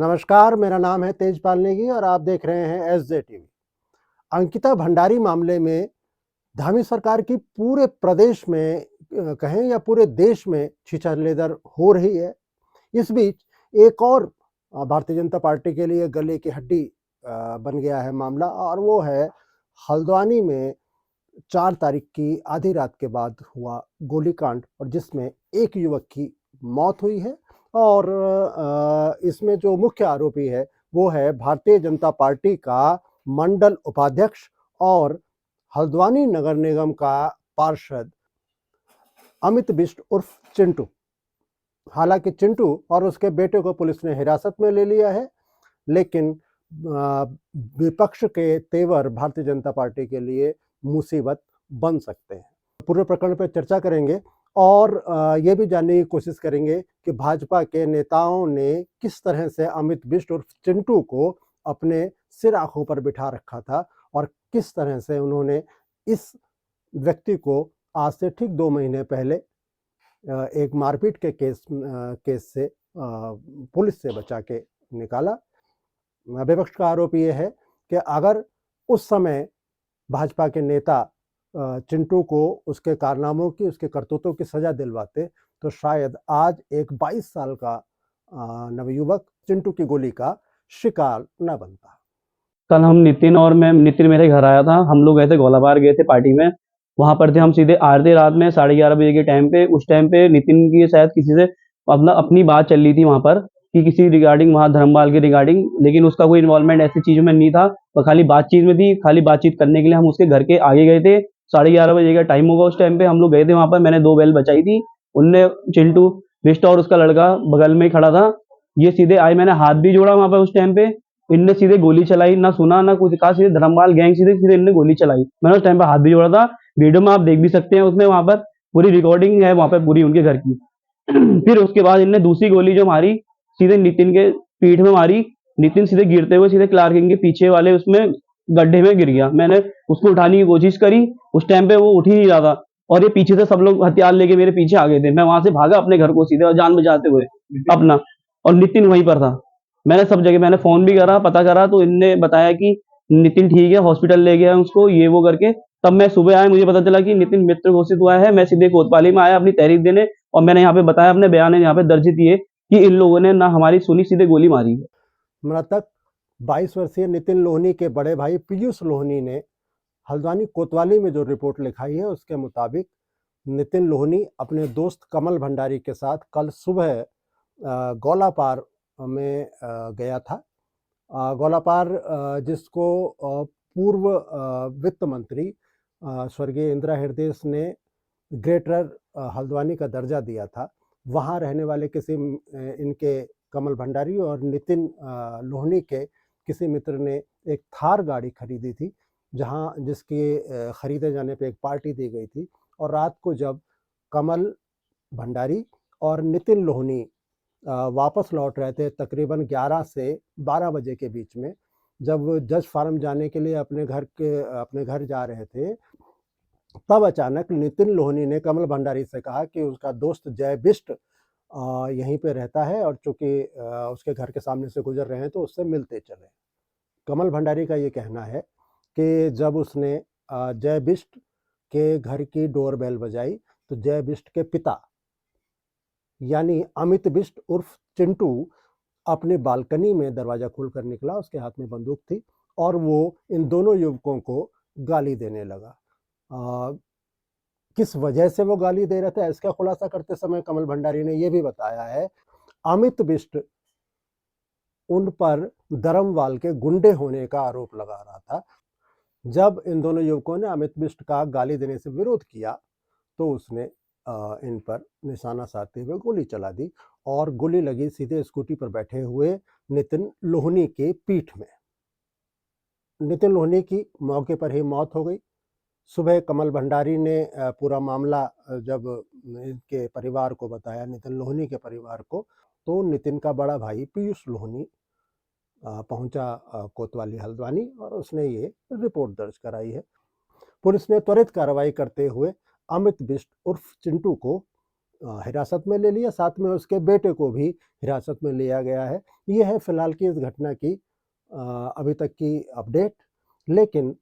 नमस्कार, मेरा नाम है तेजपाल नेगी और आप देख रहे हैं एसजे टीवी। अंकिता भंडारी मामले में धामी सरकार की पूरे प्रदेश में कहें या पूरे देश में छीछालेदर हो रही है। इस बीच एक और भारतीय जनता पार्टी के लिए गले की हड्डी बन गया है मामला, और वो है हल्द्वानी में 4 तारीख की आधी रात के बाद हुआ गोलीकांड, और जिसमें एक युवक की मौत हुई है। और इसमें जो मुख्य आरोपी है वो है भारतीय जनता पार्टी का मंडल उपाध्यक्ष और हल्द्वानी नगर निगम का पार्षद अमित बिष्ट उर्फ चिंटू। हालांकि चिंटू और उसके बेटे को पुलिस ने हिरासत में ले लिया है, लेकिन विपक्ष के तेवर भारतीय जनता पार्टी के लिए मुसीबत बन सकते हैं। पूरे प्रकरण पर चर्चा करेंगे और ये भी जानने की कोशिश करेंगे कि भाजपा के नेताओं ने किस तरह से अमित बिष्ट और चिंटू को अपने सिर आंखों पर बिठा रखा था, और किस तरह से उन्होंने इस व्यक्ति को आज से ठीक 2 महीने पहले एक मारपीट के केस से पुलिस से बचा के निकाला। विपक्ष का आरोप ये है कि अगर उस समय भाजपा के नेता चिंटू को उसके कारनामों की, उसके करतूतों की सजा दिलवाते, तो शायद आज एक 22 साल का नवयुवक चिंटू की गोली का शिकार न बनता। कल हम नितिन मेरे घर आया था। हम लोग गए थे, गोलाबार गए थे पार्टी में। वहां पर थे, हम सीधे आधे रात में 11:30 बजे के टाइम पे, उस टाइम पे नितिन की शायद किसी से अपनी बात चल रही थी वहां पर कि किसी रिगार्डिंग, वहां धर्मपाल के रिगार्डिंग, लेकिन उसका कोई इन्वॉल्वमेंट ऐसी चीजों में नहीं था। वो खाली बातचीत में थी। खाली बातचीत करने के लिए हम उसके घर के आगे गए थे। 11:30 बजे का टाइम होगा उस टाइम पे। हम लोग गए थे वहां पर, मैंने 2 बेल बचाई थी। उनने चिंटू बिष्ट और उसका लड़का बगल में ही खड़ा था। ये सीधे आए, मैंने हाथ भी जोड़ा वहां पर उस टाइम पे। इनने सीधे गोली चलाई, ना सुना ना कुछ कहा, सीधे धर्मपाल गैंग सीधे सीधे इनने गोली चलाई। मैंने उस टाइम पे हाथ भी जोड़ा था। वीडियो में आप देख भी सकते हैं, उसमें वहां पर पूरी रिकॉर्डिंग है वहां पर पूरी उनके घर की। फिर उसके बाद इनने दूसरी गोली जो मारी, सीधे नितिन के पीठ में मारी। नितिन सीधे गिरते हुए सीधे क्लार्क किंग के पीछे वाले उसमें गड्ढे में गिर गया। मैंने उसको उठाने की कोशिश करी, उस टाइम पे वो उठ ही नहीं रहा था, और ये पीछे से सब लोग हथियार लेके मेरे पीछे आ गए थे। मैं वहां से भागा अपने घर को सीधे, और जान बचाते हुए अपना। और नितिन वहीं पर था। मैंने सब जगह मैंने फोन भी करा, पता करा, तो इनने बताया कि नितिन ठीक है, हॉस्पिटल ले गया है उसको, ये वो करके। तब मैं सुबह आया, मुझे पता चला कि नितिन मृत घोषित हुआ है। मैं सीधे कोतवाली में आया अपनी तहरीर देने, और मैंने यहाँ पे बताया, अपने बयान यहाँ पे दर्ज दिए कि इन लोगों ने ना हमारी सुनी, सीधे गोली मारी है। मृतक 22 वर्षीय नितिन लोहनी के बड़े भाई पीयूष लोहनी ने हल्द्वानी कोतवाली में जो रिपोर्ट लिखाई है, उसके मुताबिक नितिन लोहनी अपने दोस्त कमल भंडारी के साथ कल सुबह गौलापार में गया था। गौलापार जिसको पूर्व वित्त मंत्री स्वर्गीय इंदिरा हृदयेश ने ग्रेटर हल्द्वानी का दर्जा दिया था। वहाँ रहने वाले किसी इनके कमल भंडारी और नितिन लोहनी के किसी मित्र ने एक थार गाड़ी खरीदी थी, जहाँ जिसके खरीदे जाने पे एक पार्टी दी गई थी। और रात को जब कमल भंडारी और नितिन लोहनी वापस लौट रहे थे तकरीबन 11 से 12 बजे के बीच में, जब जज फार्म जाने के लिए अपने घर जा रहे थे, तब अचानक नितिन लोहनी ने कमल भंडारी से कहा कि उसका दोस्त जय बिष्ट यहीं पे रहता है, और चूंकि उसके घर के सामने से गुजर रहे हैं तो उससे मिलते चले। कमल भंडारी का ये कहना है कि जब उसने जय बिष्ट के घर की डोरबेल बजाई, तो जय बिष्ट के पिता यानी अमित बिष्ट उर्फ चिंटू अपने बालकनी में दरवाजा खोलकर निकला। उसके हाथ में बंदूक थी और वो इन दोनों युवकों को गाली देने लगा। किस वजह से वो गाली दे रहे थे, इसका खुलासा करते समय कमल भंडारी ने यह भी बताया है, अमित बिष्ट उन पर धर्मवाल के गुंडे होने का आरोप लगा रहा था। जब इन दोनों युवकों ने अमित बिष्ट का गाली देने से विरोध किया, तो उसने इन पर निशाना साधते हुए गोली चला दी, और गोली लगी सीधे स्कूटी पर बैठे हुए नितिन लोहनी के पीठ में। नितिन लोहनी की मौके पर ही मौत हो गई। सुबह कमल भंडारी ने पूरा मामला जब इनके परिवार को बताया, नितिन लोहनी के परिवार को, तो नितिन का बड़ा भाई पीयूष लोहनी पहुंचा कोतवाली हल्द्वानी, और उसने ये रिपोर्ट दर्ज कराई है। पुलिस ने त्वरित कार्रवाई करते हुए अमित बिष्ट उर्फ चिंटू को हिरासत में ले लिया, साथ में उसके बेटे को भी हिरासत में लिया गया है। ये है फिलहाल की इस घटना की अभी तक की अपडेट। लेकिन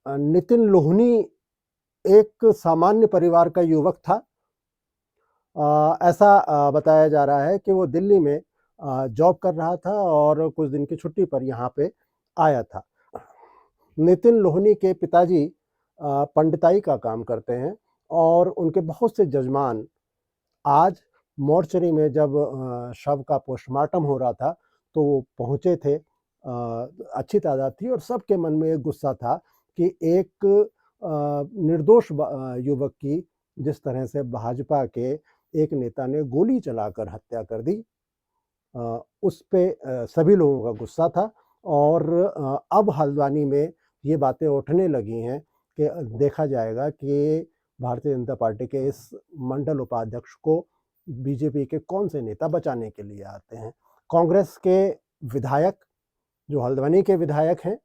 नितिन लोहनी एक सामान्य परिवार का युवक था। ऐसा बताया जा रहा है कि वो दिल्ली में जॉब कर रहा था और कुछ दिन की छुट्टी पर यहाँ पे आया था। नितिन लोहनी के पिताजी पंडिताई का काम करते हैं और उनके बहुत से जजमान आज मोर्चरी में जब शव का पोस्टमार्टम हो रहा था तो वो पहुंचे थे। अच्छी तादाद थी और सबके मन में एक गुस्सा था कि एक निर्दोष युवक की जिस तरह से भाजपा के एक नेता ने गोली चलाकर हत्या कर दी, उस पे सभी लोगों का गुस्सा था। और अब हल्द्वानी में ये बातें उठने लगी हैं कि देखा जाएगा कि भारतीय जनता पार्टी के इस मंडल उपाध्यक्ष को बीजेपी के कौन से नेता बचाने के लिए आते हैं। कांग्रेस के विधायक जो हल्द्वानी के विधायक हैं,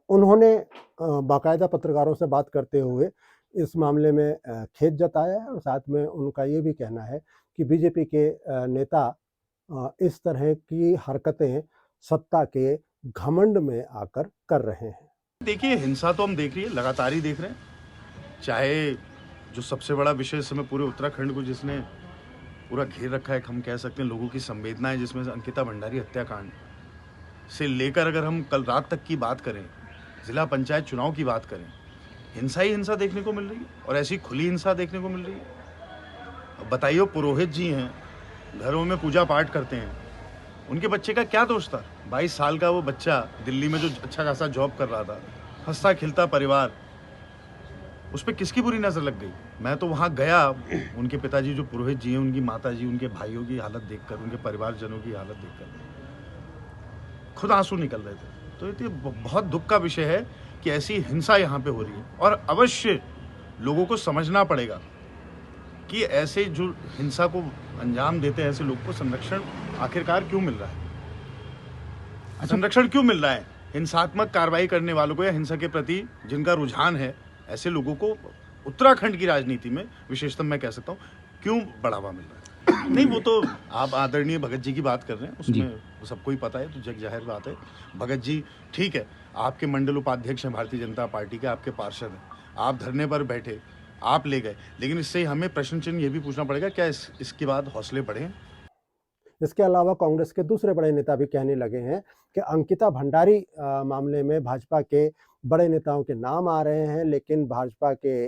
उन्होंने बाकायदा पत्रकारों से बात करते हुए इस मामले में खेद जताया है और साथ में उनका ये भी कहना है कि बीजेपी के नेता इस तरह की हरकतें सत्ता के घमंड में आकर कर रहे हैं। देखिए, हिंसा तो हम देख रही है, लगातार ही देख रहे हैं। चाहे जो सबसे बड़ा विषय इस समय पूरे उत्तराखंड को जिसने पूरा घेर रखा है, हम कह सकते हैं लोगों की संवेदनाएं, जिसमें से अंकिता भंडारी हत्याकांड से लेकर अगर हम कल रात तक की बात करें, जिला पंचायत चुनाव की बात करें, हिंसा ही हिंसा देखने को मिल रही है और ऐसी खुली हिंसा देखने को मिल रही है। अब बताइए, पुरोहित जी हैं, घरों में पूजा पाठ करते हैं, उनके बच्चे का क्या दोष था? 22 साल का वो बच्चा दिल्ली में जो अच्छा खासा जॉब कर रहा था, हंसता खिलता परिवार, उस पर किसकी बुरी नजर लग गई? मैं तो वहां गया, उनके पिताजी जो पुरोहित जी हैं, उनकी माता जी, उनके भाइयों की हालत देखकर, उनके परिवारजनों की हालत देखकर खुद आंसू निकल रहे थे। तो ये बहुत दुख का विषय है कि ऐसी हिंसा यहाँ पे हो रही है और अवश्य लोगों को समझना पड़ेगा कि ऐसे जो हिंसा को अंजाम देते हैं ऐसे लोग को संरक्षण आखिरकार क्यों मिल रहा है? संरक्षण क्यों मिल रहा है? हिंसात्मक कार्रवाई करने वालों को या हिंसा के प्रति जिनका रुझान है, ऐसे लोगों को उत्तराखंड की राजनीति में विशेषतः मैं कह सकता हूँ क्यों बढ़ावा मिल रहा है? नहीं, वो तो आप आदरणीय भगत जी की बात कर रहे हैं, उसमें सबको ही पता है, तो जग जाहिर बात है। भगत जी ठीक है, आपके मंडल उपाध्यक्ष हैं भारतीय जनता पार्टी के, आपके पार्षद हैं, आप धरने पर बैठे, आप ले गए, लेकिन इससे हमें प्रश्न चिन्ह ये भी पूछना पड़ेगा, क्या इसके बाद हौसले बढ़े? इसके अलावा कांग्रेस के दूसरे बड़े नेता भी कहने लगे हैं कि अंकिता भंडारी मामले में भाजपा के बड़े नेताओं के नाम आ रहे हैं, लेकिन भाजपा के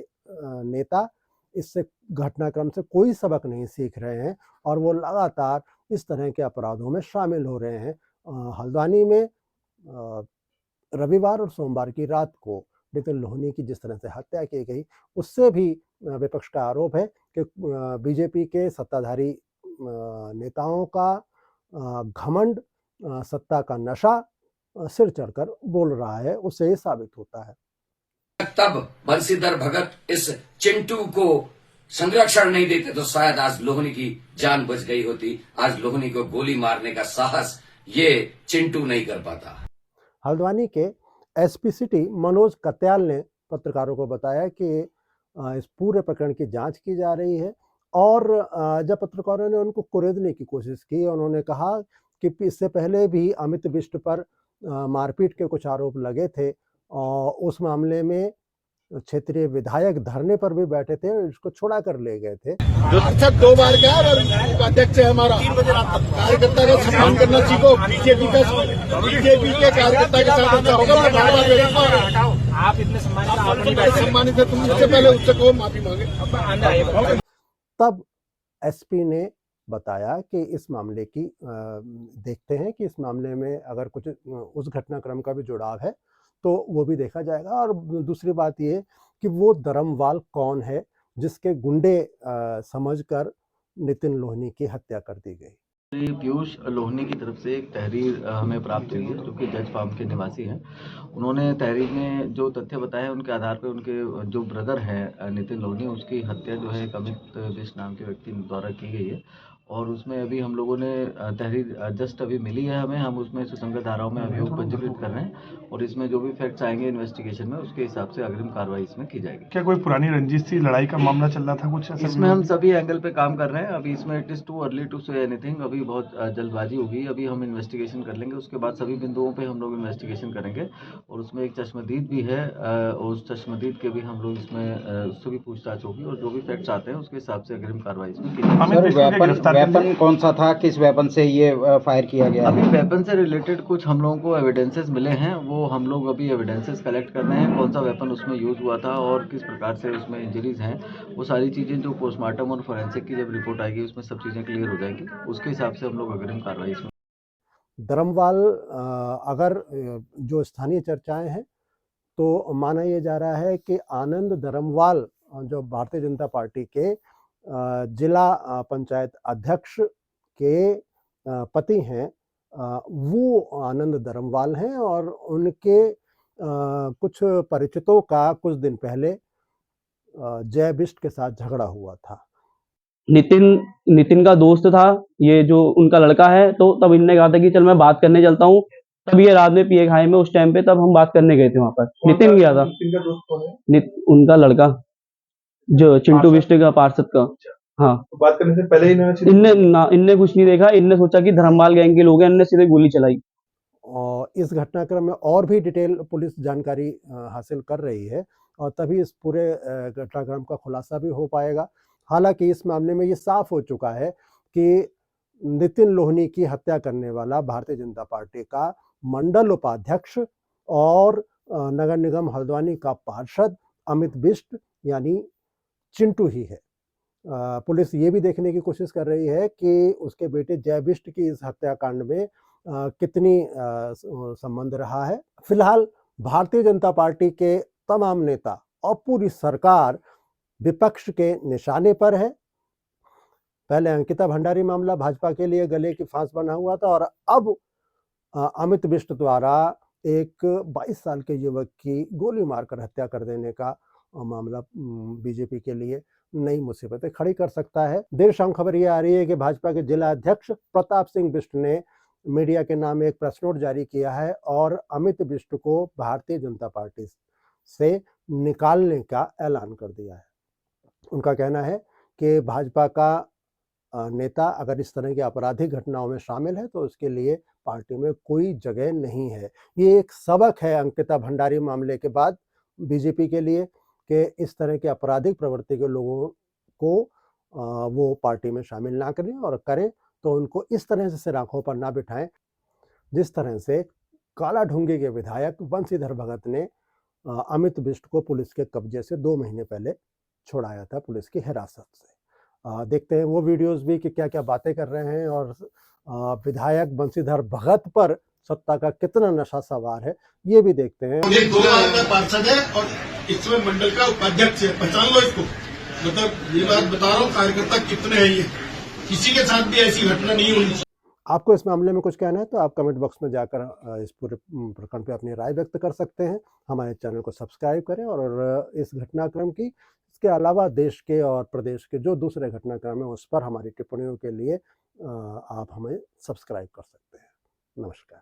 नेता इससे घटनाक्रम से कोई सबक नहीं सीख रहे हैं और वो लगातार इस तरह के अपराधों में शामिल हो रहे हैं। हल्द्वानी में रविवार और सोमवार की रात को नितिन लोहनी की जिस तरह से हत्या की गई, उससे भी विपक्ष का आरोप है कि बीजेपी के सत्ताधारी नेताओं का घमंड, सत्ता का नशा सिर चढ़कर बोल रहा है, उससे ये साबित होता है। तब बंशीधर भगत इस चिंटू को संरक्षण नहीं देते तो शायद आज लोहनी की जान बच गई होती। आज लोहनी को गोली मारने का साहस ये चिंटू नहीं कर पाता। हल्द्वानी के एसपी सिटी मनोज कत्याल ने पत्रकारों को बताया कि इस पूरे प्रकरण की जांच की जा रही है और जब पत्रकारों ने उनको कुरेदने की कोशिश की, उन्होंने कहा कि इससे पहले भी अमित बिष्ट पर मारपीट के कुछ आरोप लगे थे और उस मामले में क्षेत्रीय विधायक धरने पर भी बैठे थे और इसको छुड़ा कर ले गए थे। अच्छा 2 बार गया और उपाध्यक्ष है हमारा, कार्यकर्ता का सम्मान करना सीखो। बीजेपी के कार्यकर्ता के साथ अच्छा होगा। आप इतने सम्मानित है, तुम इससे पहले उससे कहो माफी मांगे। तब एसपी ने बताया कि इस मामले की देखते हैं कि इस मामले में अगर कुछ उस घटनाक्रम का भी जुड़ाव है तो वो भी देखा जाएगा। और दूसरी बात ये कि वो धर्मवाल कौन है जिसके गुंडे समझकर नितिन लोहनी की हत्या कर दी गई। पीयूष लोहनी की तरफ से एक तहरीर हमें प्राप्त हुई है, जो कि जज फार्म के निवासी हैं। उन्होंने तहरीर में जो तथ्य बताए उनके आधार पर उनके जो ब्रदर हैं नितिन लोहनी, उसकी हत्या जो है एक अमित बिष्ट नाम के व्यक्ति द्वारा की गई है और उसमें अभी हम लोगों ने तहरीर जस्ट अभी मिली है हमें, हम उसमें सुसंगत धाराओं में अभियोग पंजीकृत कर रहे हैं और इसमें जो भी फैक्ट्स आएंगे इन्वेस्टिगेशन में उसके हिसाब से अग्रिम कार्रवाई इसमें की जाएगी। क्या कोई पुरानी रंजिश थी, लड़ाई का मामला चल रहा था कुछ ऐसा? इसमें हम सभी एंगल पे काम कर रहे हैं। अभी इसमें it is too early to say anything, अभी बहुत जल्दबाजी होगी। अभी हम इन्वेस्टिगेशन कर लेंगे, उसके बाद सभी बिंदुओं पे हम लोग इन्वेस्टिगेशन करेंगे और उसमें एक चश्मदीद भी है, उस चश्मदीद के भी हम लोग इसमें उससे भी पूछताछ होगी और जो भी फैक्ट्स आते हैं उसके हिसाब से अग्रिम कार्रवाई इसमें की जाएगी। सर वेपन कौन सा था, किस वेपन से ये फायर किया गया? अभी वेपन से रिलेटेड कुछ हम लोगों को एविडेंसेस मिले हैं, वो हम लोग अभी एविडेंसेस कलेक्ट कर रहे हैं, कौन सा वेपन उसमें यूज हुआ था और किस प्रकार से उसमें इंजरीज हैं, वो सारी चीज़ें जो पोस्टमार्टम और फोरेंसिक की जब रिपोर्ट आएगी उसमें सब चीज़ें क्लियर हो जाएंगी, उसके हिसाब से हम लोग अग्रिम कार्रवाई इसमें। धर्मवाल अगर जो स्थानीय चर्चाएं हैं तो माना यह जा रहा है कि आनंद धर्मवाल जो भारतीय जनता पार्टी के जिला पंचायत अध्यक्ष के पति हैं, वो आनंद धर्मवाल हैं और उनके कुछ परिचितों का कुछ दिन पहले जय बिष्ट के साथ झगड़ा हुआ था। नितिन का दोस्त था ये, जो उनका लड़का है, तो तब इनने कहा था कि चल मैं बात करने चलता हूँ। तब ये रात में पिए खाए में उस टाइम पे, तब हम बात करने गए थे वहां पर। नितिन गया था, उनका लड़का जो चिंटू बिष्ट का, पार्षद का। हाँ, तो बात करने से पहले ही इनने कुछ नहीं देखा, इनने सोचा कि धर्मवाल गैंग के लोग हैं, इनने सीधे गोली चलाई। और इस घटनाक्रम में और भी डिटेल पुलिस जानकारी हासिल कर रही है और तभी इस पूरे घटनाक्रम का खुलासा भी हो पाएगा। हालांकि इस मामले में ये साफ हो चुका है कि नितिन लोहनी की हत्या करने वाला भारतीय जनता पार्टी का मंडल उपाध्यक्ष और नगर निगम हल्द्वानी का पार्षद अमित बिष्ट यानी चिंटू ही है। पुलिस ये भी देखने की कोशिश कर रही है कि उसके बेटे जय बिष्ट की इस हत्याकांड में कितनी संबंध रहा है। फिलहाल भारतीय जनता पार्टी के तमाम नेता और पूरी सरकार विपक्ष के निशाने पर है। पहले अंकिता भंडारी मामला भाजपा के लिए गले की फांस बना हुआ था और अब अमित बिष्ट द्वारा एक 22 साल के युवक की गोली मारकर हत्या कर देने का मामला बीजेपी के लिए नई मुसीबतें खड़ी कर सकता है। देर शाम खबर ये आ रही है कि भाजपा के जिला अध्यक्ष प्रताप सिंह बिष्ट ने मीडिया के नाम एक प्रेस नोट जारी किया है और अमित बिष्ट को भारतीय जनता पार्टी से निकालने का ऐलान कर दिया है। उनका कहना है कि भाजपा का नेता अगर इस तरह की आपराधिक घटनाओं में शामिल है तो उसके लिए पार्टी में कोई जगह नहीं है। ये एक सबक है अंकिता भंडारी मामले के बाद बीजेपी के लिए कि इस तरह के आपराधिक प्रवृत्ति के लोगों को वो पार्टी में शामिल ना करें और करें तो उनको इस तरह से सिर आंखों पर ना बिठाएं जिस तरह से काला ढूंगी के विधायक बंशीधर भगत ने अमित बिष्ट को पुलिस के कब्जे से 2 महीने पहले छुड़ाया था पुलिस की हिरासत से। देखते हैं वो वीडियोस भी कि क्या क्या बातें कर रहे हैं और विधायक बंशीधर भगत पर सत्ता का कितना नशा सवार है ये भी देखते हैं। 2 बार का पार्षद है और इसमें मंडल का उपाध्यक्ष है, पहचान लो इसको। मतलब ये बात बता रहा हूँ, कार्यकर्ता कितने हैं, ये किसी के साथ भी ऐसी घटना नहीं होनी चाहिए। आपको इस मामले में कुछ कहना है तो आप कमेंट बॉक्स में जाकर इस पूरे प्रकरण पे अपनी राय व्यक्त कर सकते हैं। हमारे चैनल को सब्सक्राइब करें और इस घटनाक्रम की, इसके अलावा देश के और प्रदेश के जो दूसरे घटनाक्रम है उस पर हमारी टिप्पणियों के लिए आप हमें सब्सक्राइब कर सकते हैं। नमस्कार।